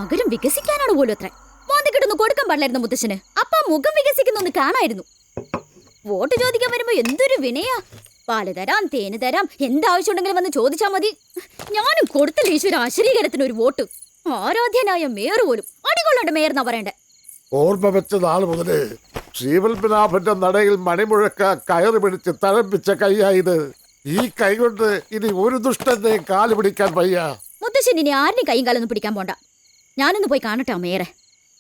നഗരം വികസിക്കാനാണ് പോലും അത്ര. മോന്തിക്കിട്ടൊന്ന് കൊടുക്കാൻ പാടില്ലായിരുന്നു മുത്തശ്ശന്. അപ്പ മുഖം വികസിക്കുന്നൊന്ന് കാണായിരുന്നു. വോട്ട് ചോദിക്കാൻ വരുമ്പോ എന്തൊരു വിനയാ. പാല് തരാം, തേന് തരാം, എന്താവശ്യം ഉണ്ടെങ്കിലും വന്ന് ചോദിച്ചാ മതി. ഞാനും കൊടുത്തില്ല ഈശ്വര ആശ്രീകരത്തിന് ഒരു വോട്ട്. ആരാധ്യനായ മേയർ പോലും അടികൊള്ളേണ്ട മേയർ എന്നാ പറയണ്ടേ. ഓർമ്മ വെച്ച നാൾ മുതല് ശ്രീപത്മനാഭന്റെ നടയിൽ മണിമുഴക്ക കയറി പിടിച്ച് തഴപ്പിച്ച കൈയായത്. ഈ കൈ കൊണ്ട് ഇനി ഒരു ദുഷ്ടന്റെ കാല് പിടിക്കാൻ വയ്യ. മുത്തശ്ശൻ ഇനി ആരുടെയും കൈയും കാലൊന്നും പിടിക്കാൻ പോണ്ട. ഞാനൊന്ന് പോയി കാണട്ടെ മേയറെ.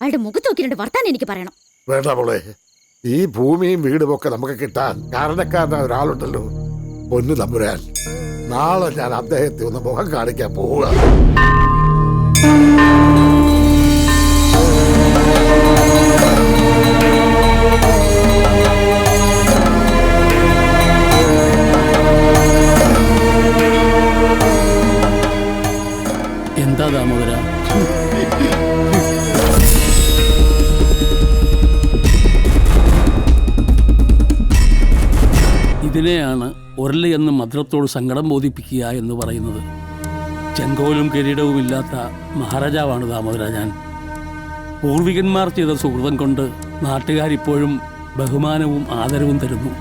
അയാളുടെ മുഖത്ത് നോക്കി രണ്ട് വർത്താനം എനിക്ക് പറയണം. വേണ്ട മോളെ, ഈ ഭൂമിയും വീടും ഒക്കെ നമുക്ക് കിട്ടാൻ കാരണക്കാരനായ ഒരാളുണ്ടല്ലോ, പൊന്നു തമ്പുരാൻ. നാളെ ഞാൻ അദ്ദേഹത്തെ ഒന്ന് മുഖം കാണിക്കാൻ പോവുക. എന്താ ദാമോദര, ഇതിനെയാണ് ഉരളി എന്ന് മദ്രത്തോട് സങ്കടം ബോധിപ്പിക്കുക എന്ന് പറയുന്നത്. ചെങ്കോലും കിരീടവും ഇല്ലാത്ത മഹാരാജാവാണ് ദാമോദര ഞാൻ. പൂർവികന്മാർ ചെയ്ത സുഹൃതം കൊണ്ട് നാട്ടുകാരിപ്പോഴും ബഹുമാനവും ആദരവും തരുന്നു.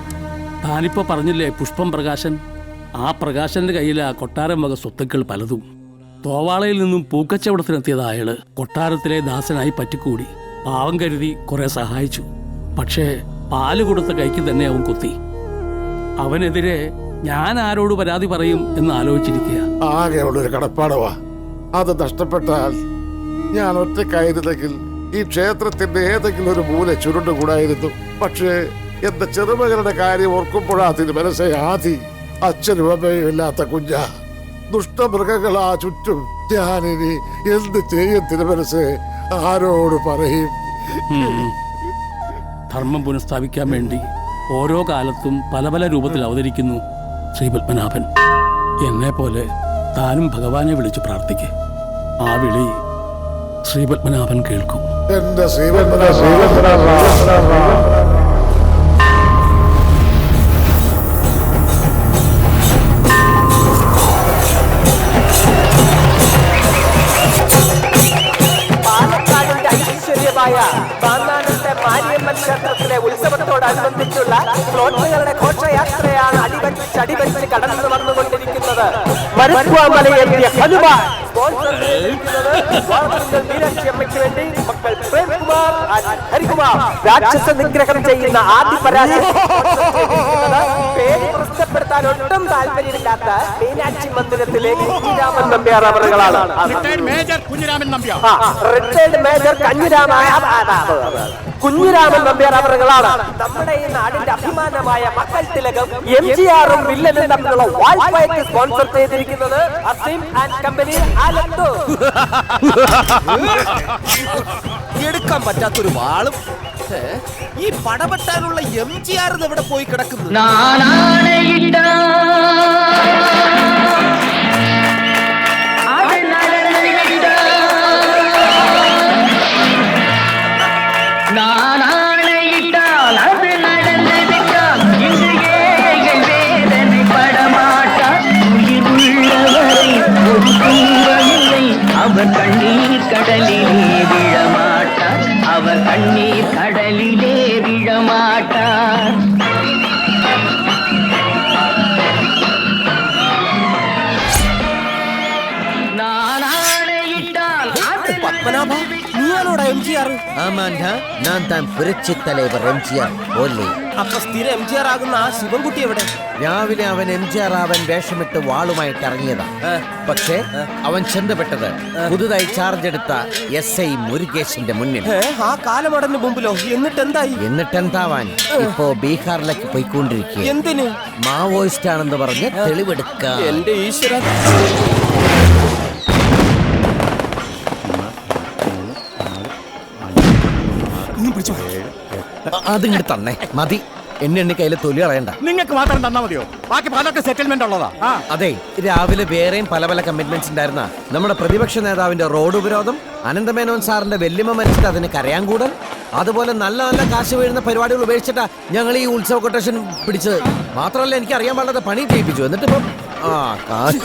താനിപ്പോൾ പറഞ്ഞില്ലേ പുഷ്പം പ്രകാശൻ, ആ പ്രകാശൻ്റെ കയ്യിലെ ആ കൊട്ടാരം വക സ്വത്തുക്കൾ പലതും. തോവാളയിൽ നിന്നും പൂക്കച്ചവടത്തിനെത്തിയത് അയാള് കൊട്ടാരത്തിലെ ദാസനായി പറ്റിക്കൂടി. പാവം കരുതി കുറെ സഹായിച്ചു. പക്ഷേ പാല് കൊടുത്ത കൈക്ക് തന്നെ അവൻ കുത്തി. അവനെതിരെ ഞാൻ ആരോട് പരാതി പറയും എന്ന് ആലോചിച്ചിരിക്കുക. ആകെയുള്ളൊരു കടപ്പാടവാ അത്. നഷ്ടപ്പെട്ടാൽ ഞാൻ ഒറ്റക്കായിരുന്നെങ്കിൽ ഈ ക്ഷേത്രത്തിന്റെ ഏതെങ്കിലും ഒരു മൂല ചുരുണ്ടുകൂടായിരുന്നു. പക്ഷേ എന്റെ ചെറുമകളുടെ കാര്യം ഓർക്കുമ്പോഴാ അതിന് മനസ്സേ ആദി. അച്ഛനും അമ്മയും ഇല്ലാത്ത കുഞ്ഞ, ദുഷ്ടമൃഗങ്ങളാ ചുറ്റും. ഞാനിനി എന്ത് ചെയ്യും തിരുമനസ്, ആരോട് പറയും? ധർമ്മം പുനഃസ്ഥാപിക്കാൻ വേണ്ടി ഓരോ കാലത്തും പല പല രൂപത്തിൽ അവതരിക്കുന്നു ശ്രീപത്മനാഭൻ. എന്നെ പോലെ താനും ഭഗവാനെ വിളിച്ച് പ്രാർത്ഥിക്കേ. ആ വിളി ശ്രീപത്മനാഭൻ കേൾക്കും. എന്റെ ശ്രീപത്മനാഭ. മാരിയമ്മൻ ക്ഷേത്രത്തിലെ ഉത്സവത്തോടനുബന്ധിച്ചുള്ള ഫ്ലോട്ടുകളുടെ ഘോഷയാത്രയാണ് അടിവരിച്ച് കടന്നു വന്നുകൊണ്ടിരിക്കുന്നത്. മീനാക്ഷിയമ്മയ്ക്ക് വേണ്ടി മക്കൾ പ്രേംകുമാർ, ഹരികുമാർ രാക്ഷസ നിഗ്രഹം ചെയ്യുന്ന ആദ്യ പരാജയം. പേര് പ്രശ്നപ്പെടുത്താൻ ഒട്ടും താല്പര്യമില്ലാത്ത മീനാക്ഷി മന്ദിരത്തിലെ കുഞ്ഞിരാമൻ നമ്പ്യാർ അവറുകളാണ്. റിട്ടയർഡ് മേജർ കുഞ്ഞിരാമൻ നമ്പ്യാർ അവറുകളാണ് നമ്മുടെ ഈ നാടിന്റെ അഭിമാനമായ മക്കൾ തിലകം എംജിആറും വില്ലനും തമ്മിലുള്ള വാൾഫൈറ്റ് സ്പോൺസർ ചെയ്തിരിക്കുന്നത് അസീം ആൻഡ് കമ്പനി ആലത്തൂർ. എടുക്കാൻ പറ്റാത്തൊരു വാളും ഈ പടപെട്ടാനുള്ള എംജിആർ എവിടെ പോയി കിടക്കുന്നു? அவர் கண்ணீர் கடலிலே விழமாட்டார், அவர் கண்ணீர் கடலிலே விழமாட்டார். പത്മനാഭ, നീയാണോടാ എംജിആർ? ആമാൻഡ, ഞാൻ താൻ പുരട്சி தலைவர் എംജിആർ ഓല്ലേ. അപ്പൊ സ്ഥിര എംജിആർ ആകുന്ന ആ ശിവൻകുട്ടി എവിടെ? രാവിലെ അവൻ എംജിആർ അവൻ വേഷമിട്ട് വാളുമായിട്ട് ഇറങ്ങിയതാ. പക്ഷേ അവൻ ചെന്നപ്പെട്ടത് പുതുതായി ചാർജ് എടുത്ത SI മുരുകേശിന്റെ മുന്നിൽ. ആ കാലമടന് മുമ്പിലോ? എന്നിട്ടെന്താവാൻ ഇപ്പോ ബീഹാറിലേക്ക് പോയിക്കൊണ്ടിരിക്കുക. എന്തിന്? മാവോയിസ്റ്റ് ആണെന്ന് പറഞ്ഞ് തെളിവെടുക്കാം. എന്റെ ഈശ്വര, അതിങ്ങോട്ട് തന്നെ മതി. എന്നെ കയ്യിലെ തൊലി കളയണ്ട. നിങ്ങൾക്ക് മാത്രം തന്നാ മതിയോ? ബാക്കി പലർക്ക് സെറ്റിൽമെന്റ് ഉള്ളതാ. അതെ, രാവിലെ വേറെയും പല പല കമ്മിറ്റ്മെന്റ്സ് ഉണ്ടായിരുന്ന നമ്മുടെ പ്രതിപക്ഷ നേതാവിന്റെ റോഡ് ഉപരോധം, അനന്തമേനോൻ സാറിന്റെ വെല്ലുമ മരിച്ചിട്ട് അതിന് കരയാൻ കൂടൽ, അതുപോലെ നല്ല നല്ല കാശ് വീഴുന്ന പരിപാടികൾ ഉപേക്ഷിച്ചിട്ടാ ഞങ്ങൾ ഈ ഉത്സവ കൊട്ടേഷൻ പിടിച്ചത്. മാത്രമല്ല എനിക്ക് അറിയാൻ പാടാതെ പണി ചെയ്യിപ്പിച്ചു. എന്നിട്ട് ഇപ്പം കാശ്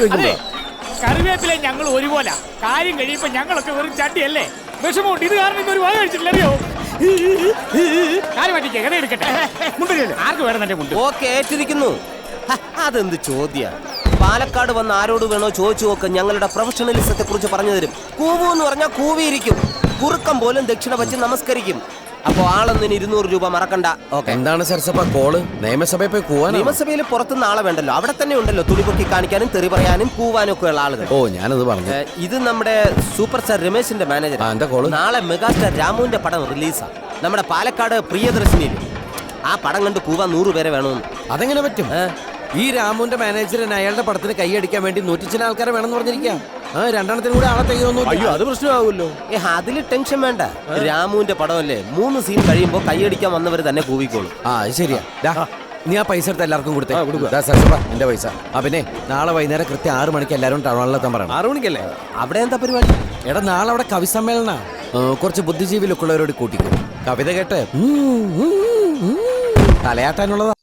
കറിവേപ്പിലെ ഞങ്ങൾ ഒരുപോലെ കാര്യം കഴിയുമ്പോ ഞങ്ങളൊക്കെ വെറും ചട്ടിയല്ലേ വിഷമമുണ്ട്. ഇത് കാരണം ഇന്നൊരു വായ കഴിച്ചിട്ടില്ലറിയോ? കാര്യം പറ്റിക്കേ കഥ എടുക്കട്ടെ. മുണ്ടില്ലേ ആർക്ക് വേണം എന്റെ മുണ്ട്? ഓക്കെ ഏറ്റിരിക്കുന്നു. അതെന്ത് ചോദ്യ? പാലക്കാട് വന്ന് ആരോട് വേണോ ചോദിച്ചു നോക്ക്, ഞങ്ങളുടെ പ്രൊഫഷണലിസത്തെ കുറിച്ച് പറഞ്ഞു തരും. കൂവു എന്ന് പറഞ്ഞാൽ കൂവിയിരിക്കും, കുറുക്കം പോലും ദക്ഷിണ വച്ച് നമസ്കരിക്കും. അപ്പൊ ആളൊന്നിന് 200 രൂപ മറക്കണ്ട. ഓക്കെ. എന്താണ് സരസപ്പ കോള്? നിയമസഭയിൽ പോയി കൂവാൻ? നിയമസഭയിൽ പുറത്തുനിന്ന് ആളെ വേണ്ടല്ലോ, അവിടെ തന്നെ ഉണ്ടല്ലോ തുണിപൊക്കി കാണിക്കാനും തെറി പറയാനും കൂവാനും ഒക്കെ ഉള്ള ആളുകൾ. ഓ ഞാനത് പറഞ്ഞു. ഇത് നമ്മുടെ സൂപ്പർ സ്റ്റാർ രമേശിന്റെ മാനേജർ. എന്താ കോള്? നാളെ മെഗാസ്റ്റാർ രാമുവിന്റെ പടം റിലീസാ നമ്മുടെ പാലക്കാട് പ്രിയദർശിനിയിൽ. ആ പടം കണ്ട് കൂവാൻ 100 പേരെ വേണമെന്ന്. അതെങ്ങനെ പറ്റും? ഈ രാമുവിന്റെ മാനേജറിന് അയാളുടെ പടത്തിന് കൈയടിക്കാൻ വേണ്ടി 100 ചില ആൾക്കാരെ വേണമെന്ന് പറഞ്ഞിരിക്കാം. രണ്ടെണ്ണത്തിന് കൂടെ ആളെ തെയ്യൊന്നും. അയ്യോ അത് പ്രശ്നമാകുമല്ലോ. അതില് ടെൻഷൻ വേണ്ട. രാമുവിന്റെ പടമല്ലേ, 3 സീൻ കഴിയുമ്പോ കൈയടിക്കാൻ വന്നവർ തന്നെ കൂവിക്കോളും. അത് ശരിയാ. നീ ആ പൈസ എടുത്ത് എല്ലാവർക്കും കൊടുത്തേ. എന്റെ പൈസ. പിന്നെ നാളെ വൈകുന്നേരം കൃത്യം 6 മണിക്ക് എല്ലാവരും ടൗൺ ഹാളിലെത്താൻ പറയണം. 6 മണിക്കല്ലേ? അവിടെ എന്താ പരിപാടി? എടാ നാളെ അവിടെ കവി സമ്മേളന. കുറച്ച് ബുദ്ധിജീവി ലുക്കുള്ളവരോട് കൂട്ടിക്കും. കവിത കേട്ട് തലയാട്ടാനുള്ളതാ.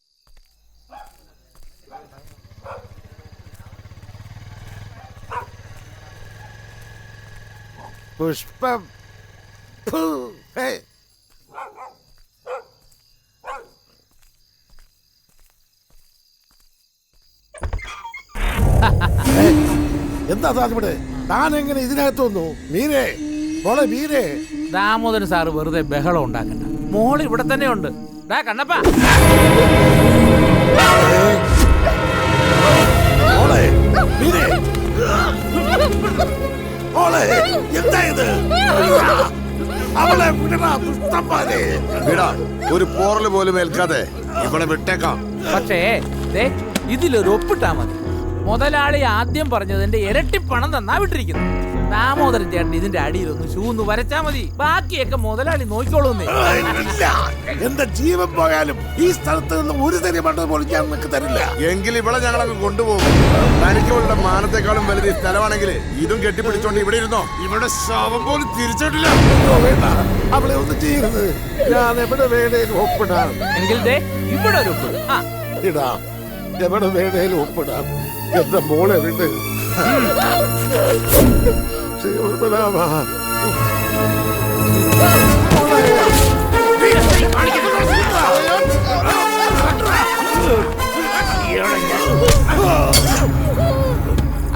പുഷ്പം. ഫു, ഹേ. എന്താ ഇവിടെ? താൻ എങ്ങനെ ഇതിനകത്ത് വന്നു? മീരേ, മോളെ മീരേ. ദാമോദരൻ സാറ് വെറുതെ ബഹളം ഉണ്ടാക്കണ്ട. മോള് ഇവിടെ തന്നെ ഉണ്ട്. കണ്ണപ്പ മോളെ മീരേ. മോളെ എന്താ ഇത്? അവളെ വിടടാ ദുഷ്ടന്മാരെ. വിടാ, ഒരു പോറല് പോലും ഏൽക്കാതെ ഇവളെ വിട്ടേക്കാം. പക്ഷേ ഇതിലൊരു ഒപ്പിട്ടാ മതി. മുതലാളി ആദ്യം പറഞ്ഞതിന്റെ ഇരട്ടി പണം തന്നാ വിട്ടിരിക്കുന്നു. ദാമോദരൻ ചേട്ടൻ ഇതിന്റെ അടിയിലൊന്ന് ഷൂന്ന് വരച്ചാ മതി, ബാക്കിയൊക്കെ മുതലാളി നോക്കിക്കോളൂന്നേ. എന്റെ ജീവൻ പോയാലും ഈ സ്ഥലത്ത് നിന്ന് ഒരു തരി മണ്ണ് പോലും ഞാൻ നിനക്ക് തരില്ല. എങ്കിൽ ഇവിടെ ഞങ്ങളങ്ങ് കൊണ്ടുപോകും. തനിക്കുള്ള മാനത്തെക്കാളും വലുത് ഈ സ്ഥലമാണെങ്കിൽ ഇതും കെട്ടിപ്പിടിച്ചോണ്ട് ഇവിടെ ഇരുന്നോ. ഇവിടെ ശവം പോലും തിരിച്ചിട്ടില്ല. വേണ്ട, അവളെ ഒന്നും ചെയ്യരുത്. ഞാൻ എവിടെ വേണേലും ഒപ്പിടാം. എങ്കിൽ ഇവിടെ ഒരു ഒപ്പിടും. ഇടാം, എവിടെ വേണേലും ഒപ്പിടാം. എന്റെ മോളെ വിട്ട് ശിവരാമാ.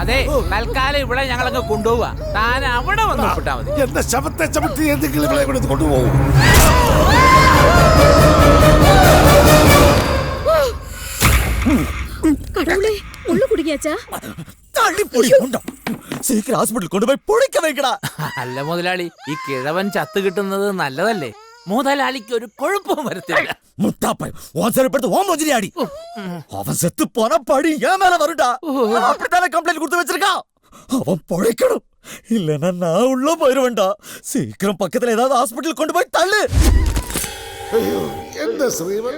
അതെ, തൽക്കാലം ഇവിടെ ഞങ്ങളങ്ങ് കൊണ്ടുപോവാ. താൻ അവിടെ വന്ന് ഒപ്പിട്ടാ മതി. എന്റെ ശവത്തെ ചവിട്ടി എന്തെങ്കിലും ഇവിടെ കൊടുത്ത് കൊണ്ടുപോകും. കടവുളെ ഉള്ളു കുടുങ്ങിയാച്ചാ. ഹോസ്പിറ്റലിൽ കൊണ്ടുപോയി പൊടിക്ക വെക്കടാ. അല്ല മുതലാളി, ഈ കിഴവൻ ചത്ത് കിട്ടുന്നത് നല്ലതല്ലേ? മുതലാളിക്ക് ഒരു കുഴപ്പവും വരത്തില്ല. മുട്ടാപ്പൻ ഓസരപ്പെടുത്ത് ഓൻ മൊജിരിയാടി. അവൻ സെത്ത് പോന പടി ഞാൻ മേലെ വരുടാ. அப்படித்தானே கம்ப்ளைண்ட் கொடுத்து வச்சிருக்கா. அவன் பொழைக்கணும், இல்லைன்னா நான் உள்ள போயிருவேன்டா. சீக்கிரம் பக்கத்துல ஏதாவது ஹாஸ்பிட்டல் கொண்டு போய் தள்ளு. അയ്യോ, എന്റെ ശ്രീമൻ.